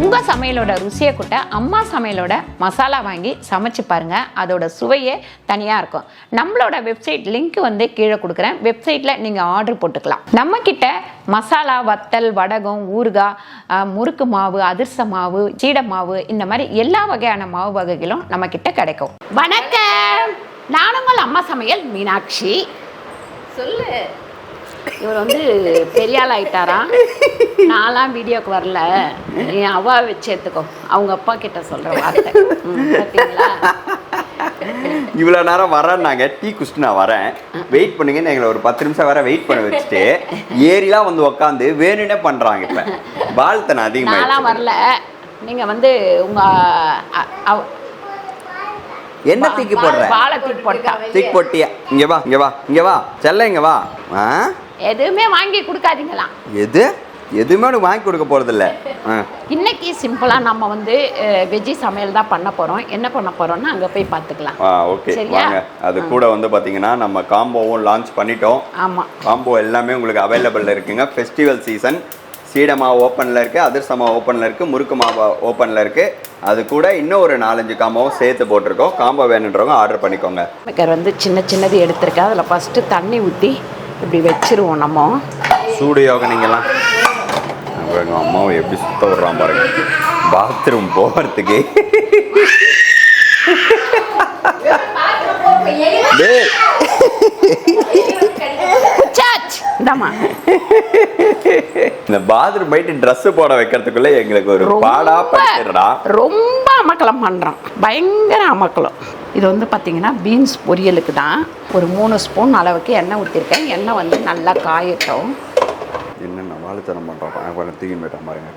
உங்கள் சமையலோட ருசியை கூட்ட அம்மா சமையலோட மசாலா வாங்கி சமைச்சு பாருங்கள். அதோட சுவையே தனியாக இருக்கும். நம்மளோட வெப்சைட் லிங்க் வந்து கீழே கொடுக்குறேன். வெப்சைட்டில் நீங்கள் ஆர்டர் போட்டுக்கலாம். நம்மக்கிட்ட மசாலா, வத்தல், வடகம், ஊறுகாய், முறுக்கு மாவு, அதிர்ச மாவு, சீடை மாவு, இந்த மாதிரி எல்லா வகையான மாவு வகைகளும் நம்மக்கிட்ட கிடைக்கும். வணக்கம், நான் உங்கள் அம்மா சமையல் மீனாட்சி. சொல்லு. இவர் வந்து பெரியாள் ஆயிட்டாரா? நான்லாம் வீடியோக்கு வரல, என் அவ்வா வச்சு எடுத்துக்கோ. அவங்க அப்பா கிட்ட சொல்கிற வார்த்தை பார்த்தீங்களா? இவ்வளோ நேரம் வரேன்னாங்க, டீ குடிச்சிட்டு நான் வரேன், வெயிட் பண்ணுங்கன்னு எங்களை ஒரு 10 நிமிஷம் வர வெயிட் பண்ண வச்சுட்டு ஏரிலாம் வந்து உக்காந்து வேணுன்னே பண்ணுறாங்க. இப்போ வாழ்த்தனை அதிகமாக. நான்லாம் வரல. நீங்கள் வந்து உங்கள் என்ன தூக்கி போடுற? வாழை தூக்கி போட்டா. தூக்கி போட்டியா? இங்கே வா, இங்கே வா, இங்கே வா, செல்ல இங்கே வா. எதுவுமே வாங்கி கொடுக்காதீங்களாம். எதுவுமே உனக்கு வாங்கி கொடுக்க போகிறதில்ல. இன்னைக்கு சிம்பிளாக நம்ம வந்து வெஜ்ஜி சமையல் தான் பண்ண போகிறோம். என்ன பண்ண போகிறோம்னா அங்கே போய் பார்த்துக்கலாம். ஓகே, வாங்க. அது கூட வந்து பார்த்தீங்கன்னா நம்ம காம்போவும் லான்ச் பண்ணிட்டோம். ஆமாம், காம்போ எல்லாமே உங்களுக்கு அவைலபிள் இருக்குங்க. Festival season. சீடை மாவு ஓப்பனில் இருக்குது, அதிர்ச மாவு ஓப்பனில் இருக்குது, முறுக்கு மாவு ஓப்பனில் இருக்குது. அது கூட இன்னும் ஒரு 4-5 காம்போவும் சேர்த்து போட்டிருக்கோம். காம்போ வேணுன்றவங்க ஆர்டர் பண்ணிக்கோங்க. வந்து சின்னது எடுத்துருக்கேன். அதில் ஃபஸ்ட்டு தண்ணி ஊற்றி இப்படி வச்சிருவோம். நம்ம சூடு யோகம் நீங்கள்லாம் எங்கள் அம்மாவை எப்படி சுத்த விட்றான் பாருங்க, பாத்ரூம் போகிறதுக்கு. இந்த பாத்ரூம் போயிட்டு ட்ரெஸ் போட வைக்கிறதுக்குள்ள எங்களுக்கு ஒரு பாடா படுத்துறா. ரொம்ப அமக்கலம் பண்றோம், பயங்கர அமக்கலம். இது வந்து பார்த்தீங்கன்னா பீன்ஸ் பொரியலுக்கு தான் ஒரு 3 ஸ்பூன் அளவுக்கு எண்ணெய் ஊற்றிருக்கேன். எண்ணெய் வந்து நல்லா காயட்டும். என்னென்ன வாழைத்தனம் பண்ணுறோம், தூக்கி போயிட்டோம் பாருங்க.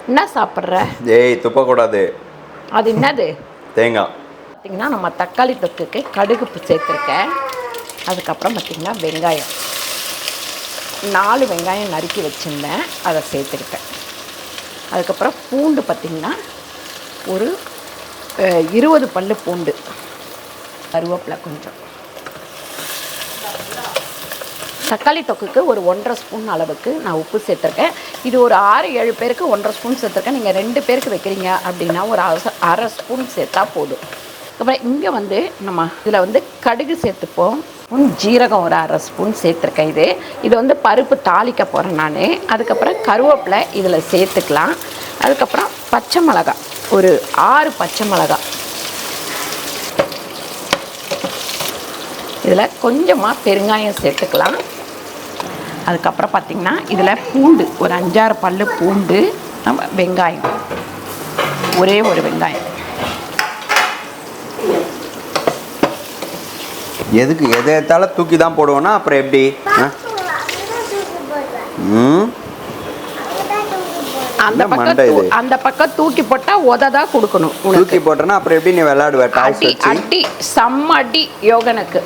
என்ன சாப்பிட்ற? ஏய், துப்பக்கூடாது. அது என்னது? தேங்காய். பார்த்தீங்கன்னா நம்ம தக்காளி தொக்குக்கு கடுகு சேர்த்துருக்கேன். அதுக்கப்புறம் பார்த்தீங்கன்னா வெங்காயம் 4 வெங்காயம் நறுக்கி வச்சுருந்தேன், அதை சேர்த்துக்கிட்டேன். அதுக்கப்புறம் பூண்டு பார்த்திங்கன்னா ஒரு 20 பல்லு பூண்டு, கருவேப்பிலை கொஞ்சம். தக்காளி தொக்குக்கு ஒரு 1.5 ஸ்பூன் அளவுக்கு நான் உப்பு சேர்த்துருக்கேன். இது ஒரு 6-7 பேருக்கு 1.5 ஸ்பூன் சேர்த்துருக்கேன். நீங்கள் 2 பேருக்கு வைக்கிறீங்க அப்படின்னா ஒரு 1/2 ஸ்பூன் சேர்த்தா போதும். அப்புறம் இங்கே வந்து நம்ம இதில் வந்து கடுகு சேர்த்துப்போம். ஜீரகம் ஒரு 1/2 ஸ்பூன் சேர்த்துருக்கேன். இது வந்து பருப்பு தாளிக்க போகிறேன் நான். அதுக்கப்புறம் கருவேப்பிலை இதில் சேர்த்துக்கலாம். அதுக்கப்புறம் பச்சை மிளகாய் ஒரு 6 பச்சை மிளகாய். இதில் கொஞ்சமாக பெருங்காயம் சேர்த்துக்கலாம். அதுக்கப்புறம் பார்த்திங்கன்னா இதில் பூண்டு ஒரு 5-6 பல்லு பூண்டு, வெங்காயம் ஒரே ஒரு வெங்காயம். எதுக்கு எதை எடுத்தாலும் தூக்கி தான் போடுவோன்னா அப்புறம் எப்படி? அந்த பக்கம் தூக்கி போட்டா உததான் கொடுக்கணும். தூக்கி போட்டனா அப்புறம் எப்படி நீ விளையாடுவ? அடி செம்ம அடி யோகனுக்கு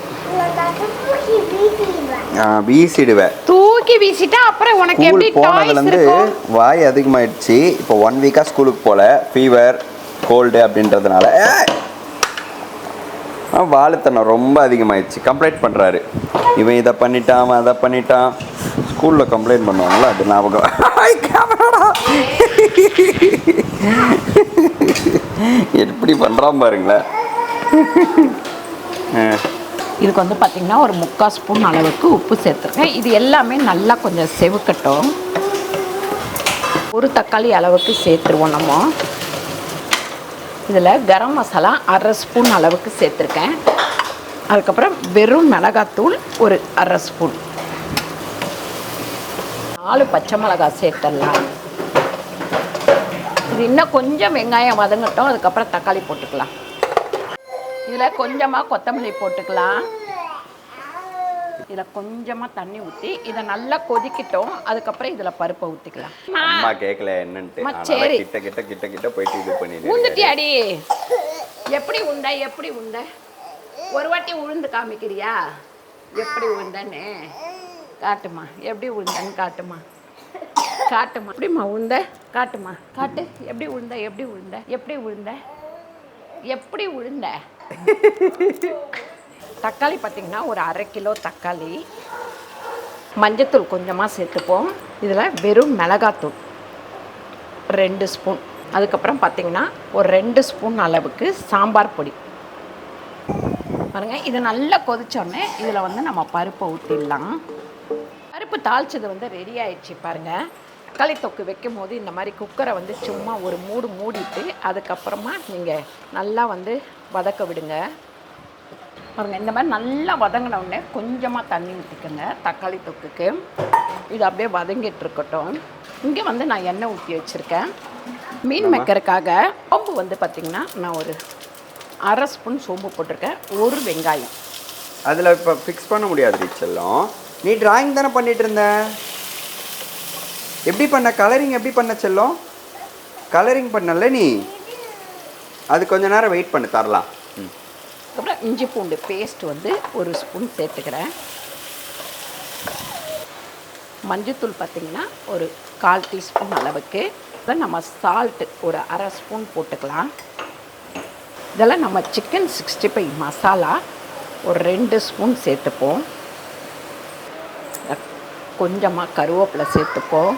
வீசிடுவ. தூக்கி வீசிட்டா அப்புறம் உனக்கு எப்படி? போனதுலேருந்து வாய் அதிகமாயிடுச்சு. இப்போ 1 வீக்கா ஸ்கூலுக்கு போல, ஃபீவர் கோல்டு அப்படின்றதுனால வாழைத்தனம் ரொம்ப அதிகமாகிடுச்சு. கம்ப்ளைண்ட் பண்ணுறாரு, இவன் இதை பண்ணிட்டான், அவன் அதை பண்ணிட்டான். ஸ்கூலில் கம்ப்ளைண்ட் பண்ணுவாங்களா, அது ஞாபகம். எப்படி பண்ணுறான் பாருங்களேன். இதுக்கு வந்து பார்த்திங்கன்னா ஒரு 3/4 ஸ்பூன் அளவுக்கு உப்பு சேர்த்துருக்கேன். இது எல்லாமே நல்லா கொஞ்சம் செவுக்கட்டும். ஒரு தக்காளி அளவுக்கு சேர்த்துருவோம் நம்ம. இதில் கரம் மசாலா 1/2 ஸ்பூன் அளவுக்கு சேர்த்துருக்கேன். அதுக்கப்புறம் வெறும் மிளகாத்தூள் ஒரு 1/2 ஸ்பூன். 4 பச்சை மிளகாய் சேர்த்துடலாம். இது இன்னும் கொஞ்சம் வெங்காயம் வதங்கட்டும். அதுக்கப்புறம் தக்காளி போட்டுக்கலாம். இதில் கொஞ்சமாக கொத்தமல்லி போட்டுக்கலாம். இதில் கொஞ்சமாக தண்ணி ஊற்றி இதை நல்லா கொதிக்கிட்டோம். அதுக்கப்புறம் இதில் பருப்பை ஊற்றிக்கலாம். அம்மா கேட்கல என்னன்ட்டு. சரி, கிட்ட போயிட்டு இது பண்ணிடு. உளுந்துட்டியாடி? எப்படி உண்ட ஒரு வாட்டி உளுந்து காமிக்கிறியா? எப்படி உளுந்தன்னு காட்டுமா, எப்படி உளுந்தன்னு காட்டுமா. எப்படிம்மா உளுந்த காட்டுமா, காட்டு. எப்படி உளுந்த தக்காளி பார்த்திங்கன்னா ஒரு 1/2 கிலோ தக்காளி. மஞ்சத்தூள் கொஞ்சமாக சேர்த்துப்போம். இதில் வெறும் மிளகாத்தூள் 2 ஸ்பூன். அதுக்கப்புறம் பார்த்திங்கன்னா ஒரு 2 ஸ்பூன் அளவுக்கு சாம்பார் பொடி பாருங்கள். இது நல்லா கொதிச்சோடனே இதில் வந்து நம்ம பருப்பை ஊற்றிடலாம். பருப்பு தாளிச்சது வந்து ரெடி ஆயிடுச்சு பாருங்கள். தக்காளி தொக்கு வைக்கும் போது இந்த மாதிரி குக்கரை வந்து சும்மா ஒரு மூடிட்டு அதுக்கப்புறமா நீங்கள் நல்லா வந்து வதக்க விடுங்க பாருங்கள். இந்த மாதிரி நல்லா வதங்கின உடனே கொஞ்சமாக தண்ணி ஊற்றிக்கோங்க தக்காளி தொக்குக்கு. இது அப்படியே வதங்கிட்டு இருக்கட்டும். இங்கே வந்து நான் எண்ணெய் ஊற்றி வச்சுருக்கேன். மீன் மேக்கருக்காக சோம்பு வந்து பார்த்திங்கன்னா நான் ஒரு 1/2 ஸ்பூன் சோம்பு போட்டிருக்கேன். ஒரு வெங்காயம். அதில் இப்போ ஃபிக்ஸ் பண்ண முடியாது செல்லம். நீ டிராயிங் தானே பண்ணிட்டு இருந்த. எப்படி பண்ண கலரிங் எப்படி பண்ண செல்லம்? கலரிங் பண்ணல நீ. அது கொஞ்ச நேரம் வெயிட் பண்ணி தரலாம். அப்புறம் இஞ்சி பூண்டு பேஸ்ட் வந்து ஒரு ஸ்பூன் சேர்த்துக்கிறேன். மஞ்சத்தூள் பார்த்திங்கன்னா ஒரு 1/4 டீஸ்பூன் அளவுக்கு. நம்ம சால்ட்டு ஒரு 1/2 ஸ்பூன் போட்டுக்கலாம். இதெல்லாம் நம்ம சிக்கன் 65 மசாலா ஒரு 2 ஸ்பூன் சேர்த்துப்போம். கொஞ்சமாக கருவேப்பிலை சேர்த்துப்போம்.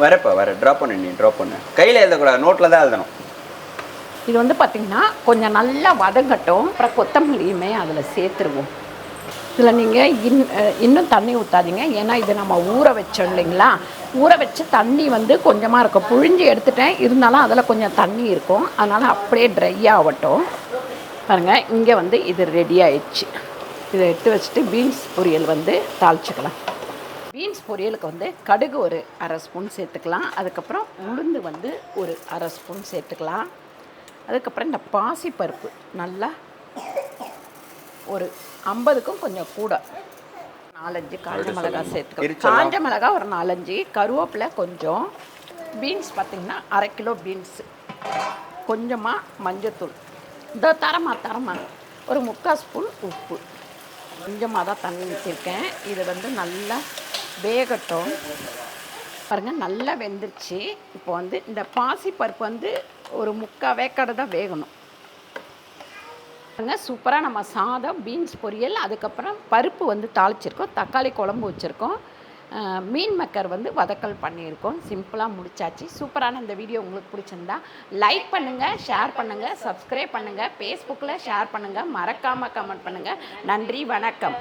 வர ட்ராப் பண்ணு. நீ ட்ராப் பண்ணு. கையில் எழுதக்கூடாது, நோட்டில் தான் எழுதணும். இது வந்து பார்த்திங்கன்னா கொஞ்சம் நல்லா வதங்கட்டும். அப்புறம் கொத்தமல்லியுமே அதில் சேர்த்துருவோம். இதில் நீங்கள் இன்னும் தண்ணி ஊற்றாதீங்க. ஏன்னா இது நம்ம ஊற வச்சோம் இல்லைங்களா. ஊற வச்சு தண்ணி வந்து கொஞ்சமாக இருக்கும். புழிஞ்சு எடுத்துட்டேன், இருந்தாலும் அதில் கொஞ்சம் தண்ணி இருக்கும். அதனால் அப்படியே ட்ரை ஆகட்டும். பாருங்கள், இங்கே வந்து இது ரெடி ஆயிடுச்சு. இதை எடுத்து வச்சுட்டு பீன்ஸ் பொரியல் வந்து தாளிச்சுக்கலாம். பீன்ஸ் பொரியலுக்கு வந்து கடுகு ஒரு 1/2 ஸ்பூன் சேர்த்துக்கலாம். அதுக்கப்புறம் உளுந்து வந்து ஒரு 1/2 ஸ்பூன் சேர்த்துக்கலாம். அதுக்கப்புறம் இந்த பாசிப்பருப்பு நல்லா ஒரு 50க்கும் கொஞ்சம் கூட 4-5 காஞ்ச மிளகாய் சேர்த்துக்கலாம். காஞ்ச மிளகாய் ஒரு 4-5, கருவேப்பிலை கொஞ்சம். பீன்ஸ் பார்த்திங்கன்னா 1/2 கிலோ பீன்ஸு. கொஞ்சமாக மஞ்சத்தூள். இதோ தரமா ஒரு 3/4 ஸ்பூன் உப்பு. கொஞ்சமாக தான் தண்ணி ஊற்றிருக்கேன். இது வந்து நல்லா வேகட்டும். பாருங்கள், நல்லா வெந்துருச்சு. இப்போ வந்து இந்த பாசிப்பருப்பு வந்து ஒரு 3/4 வேக்காடு தான் வேகணும். சூப்பராக நம்ம சாதம், பீன்ஸ் பொரியல், அதுக்கப்புறம் பருப்பு வந்து தாளிச்சிருக்கோம், தக்காளி குழம்பு வச்சுருக்கோம், மீன் மக்கர் வந்து வதக்கல் பண்ணியிருக்கோம். சிம்பிளாக முடிச்சாச்சு. சூப்பரான இந்த வீடியோ உங்களுக்கு பிடிச்சிருந்தா லைக் பண்ணுங்கள், ஷேர் பண்ணுங்கள், சப்ஸ்கிரைப் பண்ணுங்கள், ஃபேஸ்புக்கில் ஷேர் பண்ணுங்கள், மறக்காமல் கமெண்ட் பண்ணுங்கள். நன்றி, வணக்கம்.